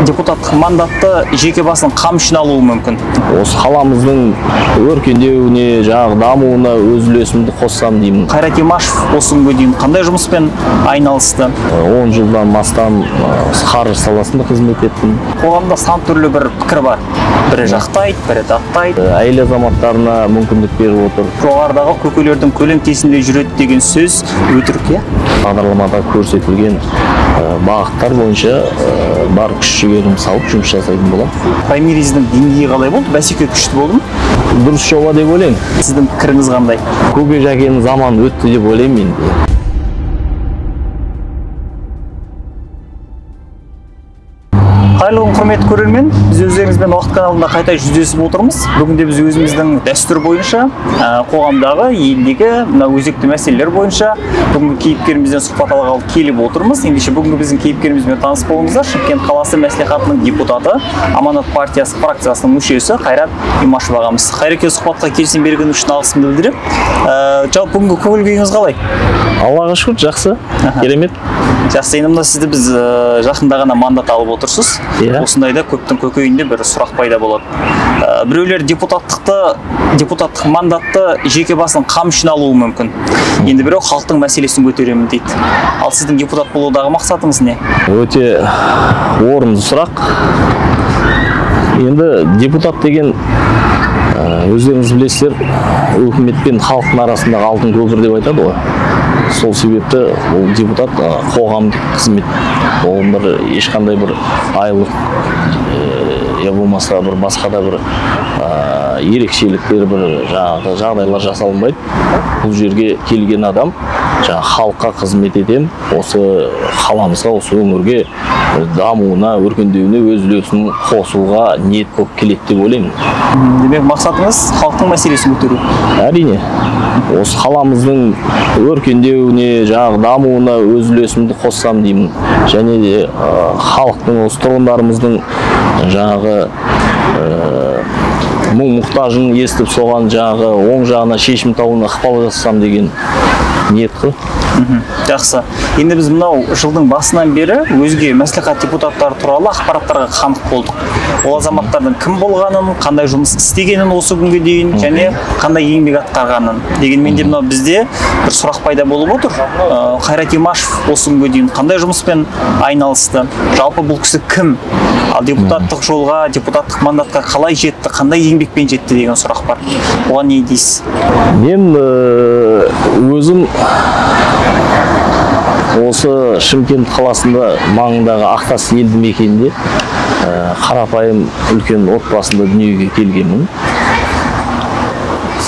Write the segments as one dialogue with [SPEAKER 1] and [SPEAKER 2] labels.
[SPEAKER 1] депутаттық мандатты жеке басының қам үшін алуы мүмкін?
[SPEAKER 2] Осы қаламыздың өркендеуіне, жаңағы дамуына өз үлесімді қоссам деймін.
[SPEAKER 1] Қайрат Имашев осы күнге дейін қандай жұмыспен айналысты?
[SPEAKER 2] 10 жылдан астам қаржы саласында қызмет еттім.
[SPEAKER 1] Қоғамда сан түрлі бір пікір бар. Бірі жақтайды, бірі даттайды.
[SPEAKER 2] Әйел азаматтарына мүмкіндік беріп отыр.
[SPEAKER 1] Жоғарыдағы көкелердің көлеңкесінде жүреді деген сөз өтірік, иә?
[SPEAKER 2] Бағдарламада көрсетілген бағыттар бойынша бар күш-жігерім салып жұмыс жасайтын боламын.
[SPEAKER 1] Праймериздің деңгейі қалай болды? Бәсеке күшті болды ма?
[SPEAKER 2] Дұрыс жоба деп ойлаймын.
[SPEAKER 1] Сіздің пікіріңіз қандай?
[SPEAKER 2] Көке жәкенің заманы өтті деп ойлаймын мен.
[SPEAKER 1] Қайырлы күн, құрметті көрермен, біз өздеріңізбен Уақыт каналында қайта жүздесіп отырмыз. Бүгінде біз өзіміздің дәстүр бойынша, қоғамдағы, елдегі өзекті мәселелер бойынша бүгінгі кейіпкерімізден сұхбат алғалы келіп отырмыз. Ендеше бүгінгі біздің кейіпкерімізбен таныс болыңыздар. Шымкент қаласы мәслихатының депутаты, Аманат партиясы фракциясының мүшесі Қайрат Имашев ағамыз. Қайреке, сұхбатқа келісім берген үшін алғысымды білдіріп. Жалпы бүгінгі көңіл күйіңіз қалай?
[SPEAKER 2] Аллаға шүкір, жақсы, керемет.
[SPEAKER 1] Жақсы, енді сізді біз жақында ғана мандат алып отырсыз. Осындайда көптің көкейінде бір сұрақ пайда болады. Біреулер депутаттық мандатты жеке басының қам үшін алуы мүмкін. Енді біреу халықтың мәселесін көтеремін дейді. Ал сіздің депутат болудағы мақсатыңыз не?
[SPEAKER 2] Өте орынды сұрақ. Енді депутат деген өздеріңіз білесіздер, үкімет пен халықтың арасындағы алтын көпір деп айтады ғой. Сол себепті ол депутат қоғамдық қызмет. Ол бір ешқандай бір айлық я болмаса бір басқа да бір ерекшеліктер, бір жаңағы жағдайлар жасалынбайды. Бұл жерге келген адам халыққа қызмет етем, осы қаламызға, осы өңірге дамуына, өркендеуіне өз үлесін қосуға ниет болып келеді деп ойлаймын.
[SPEAKER 1] Демек, мақсатыңыз халықтың мәселесін көтеру?
[SPEAKER 2] Әрине. Осы қаламыздың өркендеуіне, жаңағы дамуына өз үлесімді қоссам деймін. Және де халықтың, осы тұрғындарымыздың жаңағы мұң-мұқтажын естіп соған жаңағы оң жағына шешім табуына ықпал жасасам деген ниет қой.
[SPEAKER 1] Жақсы. Енді біз мынау жылдың басынан бері өзге мәслихат депутаттары туралы ақпараттарға қанық болдық. Ол азаматтардың кім болғанын, қандай жұмыс істегенін осы күнге дейін, және қандай еңбек атқарғанын. Дегенмен де мынау бізде бір сұрақ пайда болып отыр. Қайрат Имашев осы күнге дейін қандай жұмыспен айналысты? Жалпы бұл кісі кім? Ал депутаттық жолға, депутаттық мандатқа қалай жетті, қандай еңбекпен жетті деген сұрақ бар. Оған не дейсіз?
[SPEAKER 2] Мен өзім осы Шымкент қаласында маңындағы Ақтас елді мекенінде қарапайым үлкен отбасында дүниеге келгенмін.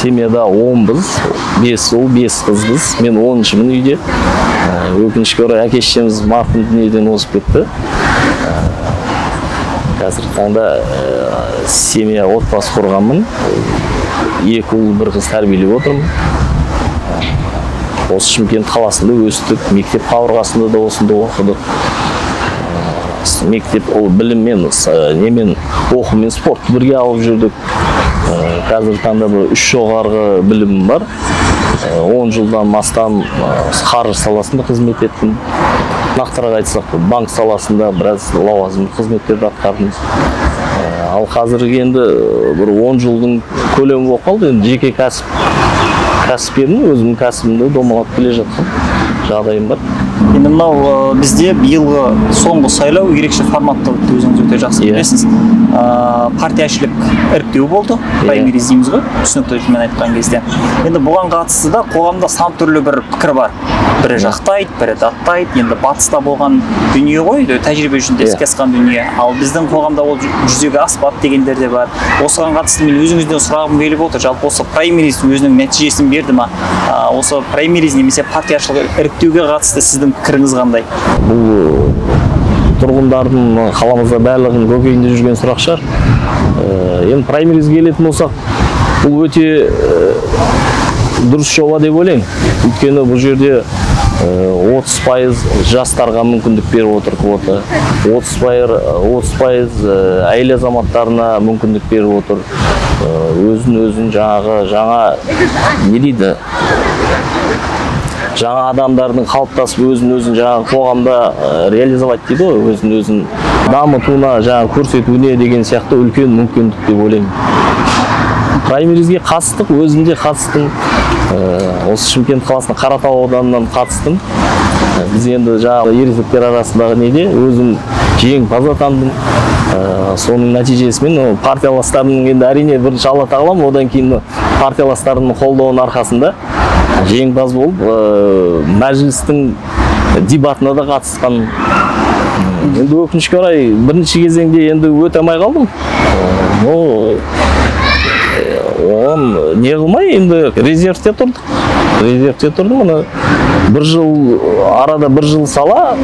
[SPEAKER 2] Семьяда 10-быз, 5 ұл, 5 қызбыз. Мен 10-шымын үйде. Өкінішке орай әке-шешеміз марқұм дүниеден озып кетті. Қазіргі таңда семья отбасы құрғанмын. 2 ұл, 1 қыз тәрбиелеп отырмын. Осы Шымкент қаласында өстік, мектеп қабырғасында да осында оқыдық. Мектеп біліммен, немен оқумен спортты бірге алып жүрдік. Қазіргі таңда 3 жоғарғы білімім бар. 10 жылдан астам қаржы саласында қызмет еттім. Нақтырақ айтсақ, банк саласында біраз лауазымды қызметтерді атқардым. Ал қазіргі енді 10 жылдың көлемі болып қалды. Енді жеке кәсіпкермін, өзімнің кәсібімді домалап келе жатқан жағдайым бар.
[SPEAKER 1] Енді мынау бізде биылғы соңғы сайлау ерекше форматта өтті, өзіңіз өте жақсы білесіз. Партияшілік іріктеу болды, праймериз дейміз ғой, түсінікті тілмен айтқан кезде. Енді бұған қатысты да қоғамда сан түрлі бір пікір бар. Бірі жақтайды, бірі даттайды. Енді батыста болған дүние ғой, тәжірибе жүзінде іске асқан дүние. Ал біздің қоғамда ол жүзеге аспады дегендер де бар. Осыған қатысты мен өзіңізден сұрағым келіп отыр. Жалпы осы праймериз өзінің нәтижесін берді ма? Осы праймериз немесе партияшылық іріктеуге қатысты сіздің пікіріңіз қандай?
[SPEAKER 2] Бұл тұрғындардың қаламызда барлығының көкейінде жүрген сұрақ шығар. Енді праймеризге келетін болсақ, бұл өте дұрыс жоба деп ойлаймын. Өйткені бұл жерде 30% жастарға мүмкіндік беріп отыр квота. 30% әйел азаматтарына мүмкіндік беріп отыр. Өзін жаңа не дейді? Жаңа адамдардың қалыптасып өзін жаңа қоғамда реализовать дейді ғой, өзін дамытуына, жаңағы көрсетуіне деген сияқты үлкен мүмкіндік деп ойлаймын. Праймеризге қатыстық, өзім де қатыстым. Осы Шымкент қаласының Қаратау ауданынан қатыстым. Біз енді жаңағы ересектер арасындағы неде өзім жеңімпаз атандым. Соның нәтижесімен партияластарымның енді әрине бірінші Алла тағалам, одан кейін партияластарымның қолдауының арқасында жеңімпаз болып, мәжілістің дебатына да қатысқан. Енді өкінішке орай бірінші кезеңде енді өте алмай қалдым. Оған не қылмай, енді резервте тұрдым. Мына бір жыл, арада бір жыл сала,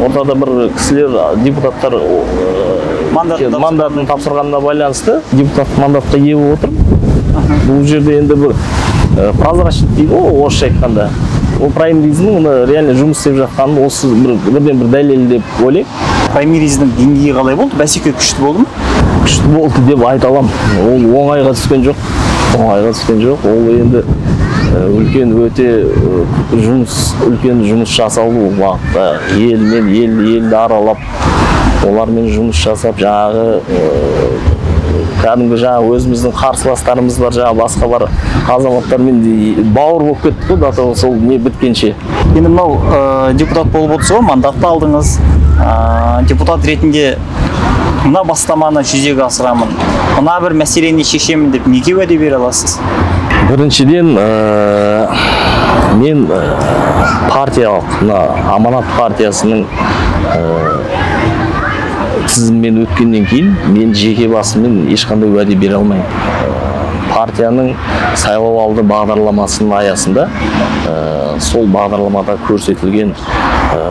[SPEAKER 2] ортада бір кісілер, депутаттар мандатын тапсырғанына байланысты депутаттық мандатқа ие болып отырмын. Бұл жерде енді бір прозрачность дейді ғой, орысша айтқанда. Ол праймериздің реально жұмыс істеп жатқанын осы бірден бір дәлел деп ойлаймын.
[SPEAKER 1] Праймериздің деңгейі қалай болды? Бәсеке күшті болды ма?
[SPEAKER 2] Күшті болды деп айта аламын. Ол оңайға түскен жоқ. Ол енді үлкен өте үлкен жұмыс жасалды ол уақытта. Елді аралап, олармен жұмыс жасап, жаңағы кәдімгі жаңағы өзіміздің қарсыластарымыз бар, жаңағы басқа бар азаматтармен бауыр болып кетті ғой, дата сол не біткенше.
[SPEAKER 1] Енді мынау депутат болып отырсыз ғой, мандатты алдыңыз. Депутат ретінде мына бастаманы жүзеге асырамын, мына бір мәселені шешемін деп неге уәде бере аласыз?
[SPEAKER 2] Біріншіден, мен партиялық, Аманат партиясының тізіммен өткеннен кейін мен жеке басыммен ешқандай уәде бере алмаймын. Партияның сайлауалды бағдарламасының аясында сол бағдарламада көрсетілген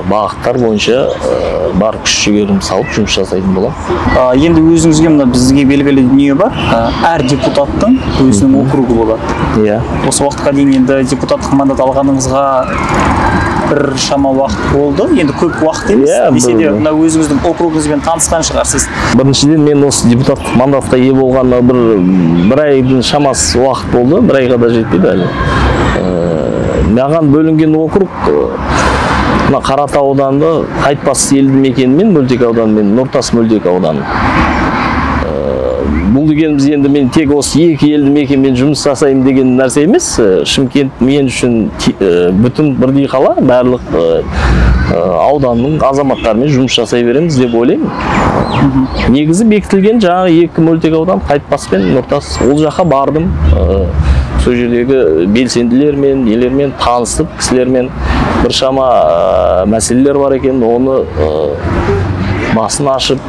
[SPEAKER 2] бағыттар бойынша бар күш-жігерім салып жұмыс жасайтын боламын.
[SPEAKER 1] Енді өзіңізге мына бізге белгілі дүние бар. Әр депутаттың өзінің округі болады.
[SPEAKER 2] Иә.
[SPEAKER 1] Осы уақытқа дейін енді депутаттық мандат алғаныңызға бір шама уақыт болды. Енді көп уақыт емес. Десе де мына өзіңіздің округыңызбен танысқан шығарсыз.
[SPEAKER 2] Біріншіден мен осы депутаттық мандатқа ие болғанына бір айдың шамасы уақыт болды. Bir айға да жетпеді әлі. Маған бөлінген округ Қаратау ауданы Айтпас елді мекенмен Мөлтек ауданы мен Нұртас Мөлтек ауданы. Бұл дегеніміз енді мен тек осы екі елді мекенмен жұмыс жасаймын деген нәрсе емес. Шымкент мен үшін бүтін бірдей қала, барлық ауданның азаматтарымен жұмыс жасай береміз деп ойлаймын. Негізі бекітілген жаңағы екі Мөлтек аудан, Айтпас пен Нұртас. Ол жаққа бардым. Сол жердегі белсенділермен, нелермен танысып, кісілермен бір шама мәселелер бар екен, оны басын ашып,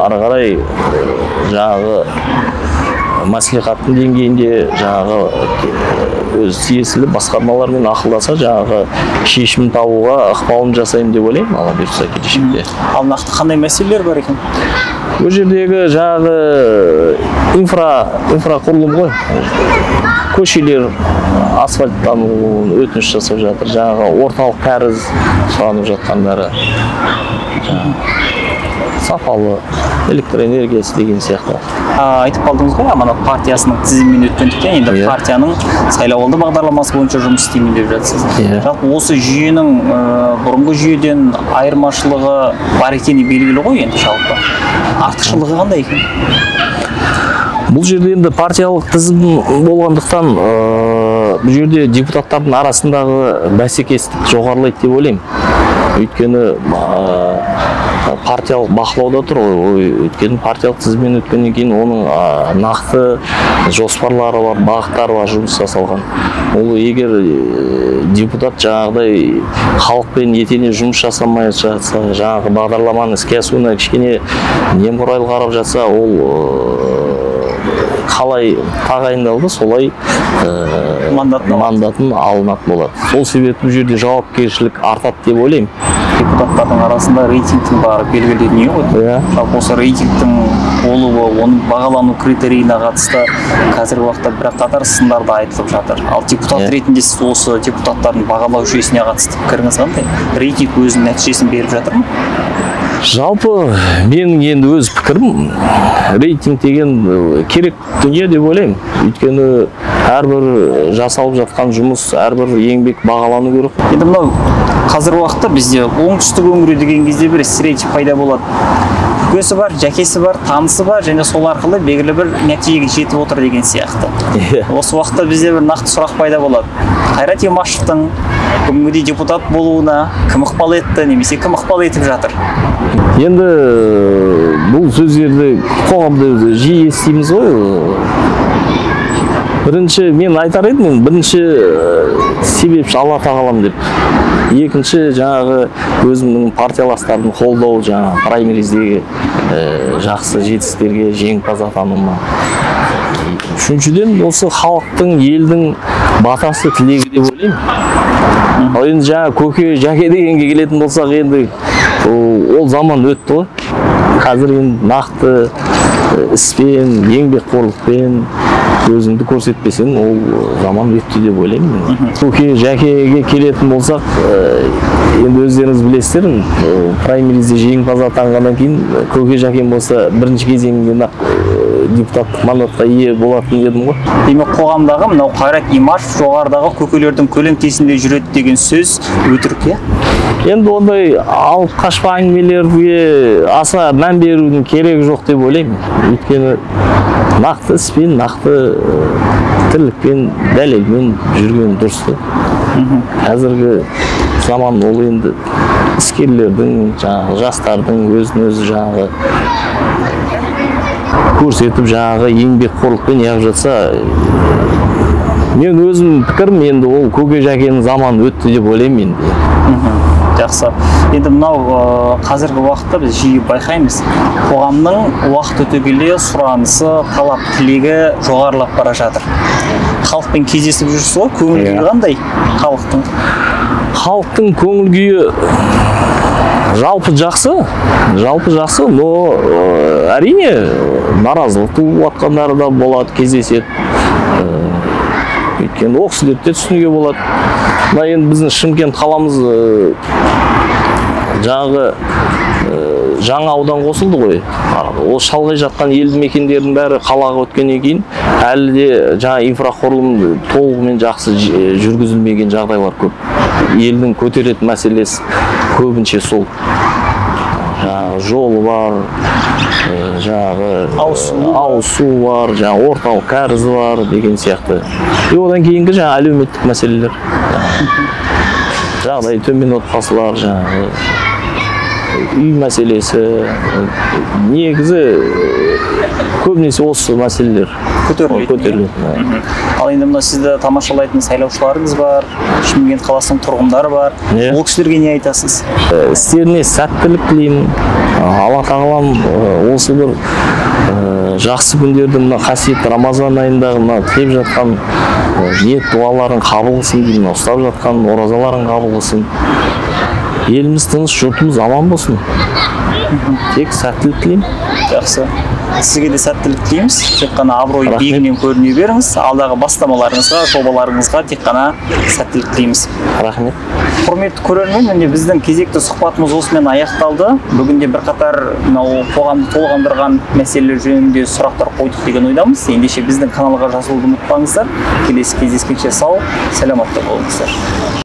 [SPEAKER 2] ары қарай жаңағы мәслихаттың деңгейінде жаңағы өз тиесілі басқармалармен ақылдаса жаңағы шешім табуға ықпалын жасаймын деп ойлаймын, алла бұйыртса келешекте.
[SPEAKER 1] Ал нақты қандай мәселелер бар екен?
[SPEAKER 2] Ол жердегі жаңағы инфрақұрылым ғой. Көшелер асфальттануын өтініш жасап жатыр. Жаңағы орталық кәріз сұранып жатқандары. Сапалы электроэнергиясы деген сияқты.
[SPEAKER 1] Айтып қалдыңыз ғой, Аманат партиясының тізімімен өткендіктен енді партияның сайлауалды бағдарламасы бойынша жұмыс істеймін деп жатсыз. Жалпы осы жүйенің бұрынғы жүйеден айырмашылығы бар екені белгілі ғой енді жалпы. Артықшылығы қандай екен?
[SPEAKER 2] Бұл жерде енді партиялық тізім болғандықтан бұл жерде депутаттардың арасындағы бәсекестік жоғарылайды деп ойлаймын. Өйткені партиялық бақылауда тұр, өйткені партиялық тізіммен өткеннен кейін оның нақты жоспарлары бар, бағыттары бар, жұмыс жасалған. Ол егер депутат жаңағыдай халықпен етене жұмыс жасамай жатса, жаңағы бағдарламаны іске асуына кішкене немқұрайлы қарап жатса, ол қалай тағайындалды, солай мандатын алынатын болады. Сол себепті бұл жерде жауапкершілік артады деп ойлаймын.
[SPEAKER 1] Депутаттардың арасында рейтингтің бары белгілі дүние ғой. Жалпы осы рейтингтің болуы, оның бағалану критерийіне қатысты қазіргі уақытта бірқатар сындарды айтылып жатыр. Ал депутат ретінде сіз осы депутаттардың бағалау жүйесіне қатысты пікіріңіз қандай? Рейтинг өзінің нәтижесін беріп жатыр ма?
[SPEAKER 2] Жалпы менің енді өз пікірім, рейтинг деген керек дүние деп ойлаймын. Өйткені әрбір жасалып жатқан жұмыс, әрбір еңбек бағалану керек.
[SPEAKER 1] Енді мынау қазіргі уақытта бізде оңтүстік өңірі деген кезде бір стереотип пайда болады. Көсі бар, жәкесі бар, танысы бар, және сол арқылы белгілі бір нәтижеге жетіп отыр деген сияқты. Осы уақытта бізде бір нақты сұрақ пайда болады. Қайрат Имашевтың бүгінгідей депутат болуына кім ықпал етті, немесе кім ықпал етіп жатыр?
[SPEAKER 2] Енді бұл сөздерді қоғамда жиі естиміз ғой. Бірінші мен айтар едім, бірінші себепші Алла тағалам деп. Екінші жаңағы өзімнің партияластардың қолдау, жаңағы праймериздегі жақсы жетістіктерге жеңімпаз атануыма. Үшіншіден осы халықтың, елдің батасы тілегі деп ойлаймын. Ал енді жаңа көке, жәке дегенге келетін болсақ, енді ол заман өтті ғой. Қазір енді нақты іспен, еңбекқорлықпен өзіңді көрсетпесең, ол заман өтті деп ойлаймын. Көке, жәкеге келетін болсақ, енді өздеріңіз білесіздер, праймеризде жеңімпаз атанғаннан кейін көке жәкем болса бірінші кезеңнен депутаттық мандатқа ие болатын едім ғой.
[SPEAKER 1] Демек қоғамдағы мынау Қайрат Имашев жоғарыдағы көкелердің көлеңкесінде жүреді деген сөз өтірік, иә?
[SPEAKER 2] Енді ондай алып қашпа әңгімелерге аса мән берудің керегі жоқ деп ойлаймын. Өйткені нақты іспен, нақты тірлікпен, дәлелмен жүрген дұрыс. Қазіргі заман ол енді іскерлердің, жаңағы жастардың өзін-өзі жаңағы көрсетіп, жаңағы еңбекқорлықпен неғып жатса, мен өзім пікірім, енді ол көке жәкенің заманы өтті деп ойлаймын енді.
[SPEAKER 1] Жақсы. Енді мынау қазіргі уақытта біз жиі байқаймыз. Қоғамның уақыт өте келе сұранысы, талап, тілегі жоғарылап бара жатыр. Халықпен кездесіп жүрсіз ғой, көңіл күйі қандай халықтың?
[SPEAKER 2] Халықтың көңіл күйі жалпы жақсы, но әрине наразылық туып жатқандары да болады, кездеседі. Өйткені ол кісілерді де түсінуге болады. Мына енді біздің Шымкент қаламыз жаңа аудан қосылды ғой. Ол шалғай жатқан елді мекендердің бәрі қалаға өткеннен кейін әлі де жаңа инфрақұрылым толығымен жақсы жүргізілмеген жағдайлар көп. Елдің көтеретін мәселесі көбінше сол. Жолы бар, ауыз су бар, орталық кәрізі бар деген сияқты. Одан кейінгі әлеуметтік мәселелер. Жағдай төмен отбасылар, үй мәселесі, негізі көбінесе осы мәселелер көтеріледі.
[SPEAKER 1] Ал енді мына сізді тамашалайтын сайлаушыларыңыз бар, Шымкент қаласының тұрғындары бар. Ол кісілерге не айтасыз?
[SPEAKER 2] Істеріне сәттілік тілеймін. Алла тағалам осы бір жақсы күндерді, мына қасиетті Рамазан айындағы мына тілеп жатқан ниет дуаларын қабыл қылсын деймін, ұстап жатқан оразаларын қабыл қылсын. Еліміз тыныш, жұртымыз аман болсын. Тек сәттілік тілеймін.
[SPEAKER 1] Жақсы. Сізге де сәттілік тілейміз. Тек қана абырой биігінен көріне беріңіз. Алдағы бастамаларыңызға, жобаларыңызға тек қана сәттілік тілейміз.
[SPEAKER 2] Рахмет.
[SPEAKER 1] Құрметті көрермен, міне біздің кезекті сұхбатымыз осымен аяқталды. Бүгінде бірқатар қоғамды толғандырған мәселелер жөнінде сұрақтар қойдық деген ойдамыз. Ендеше біздің каналға жазылуды ұмытпаңыздар. Келесі кездескенше сау, саламатта болыңыздар.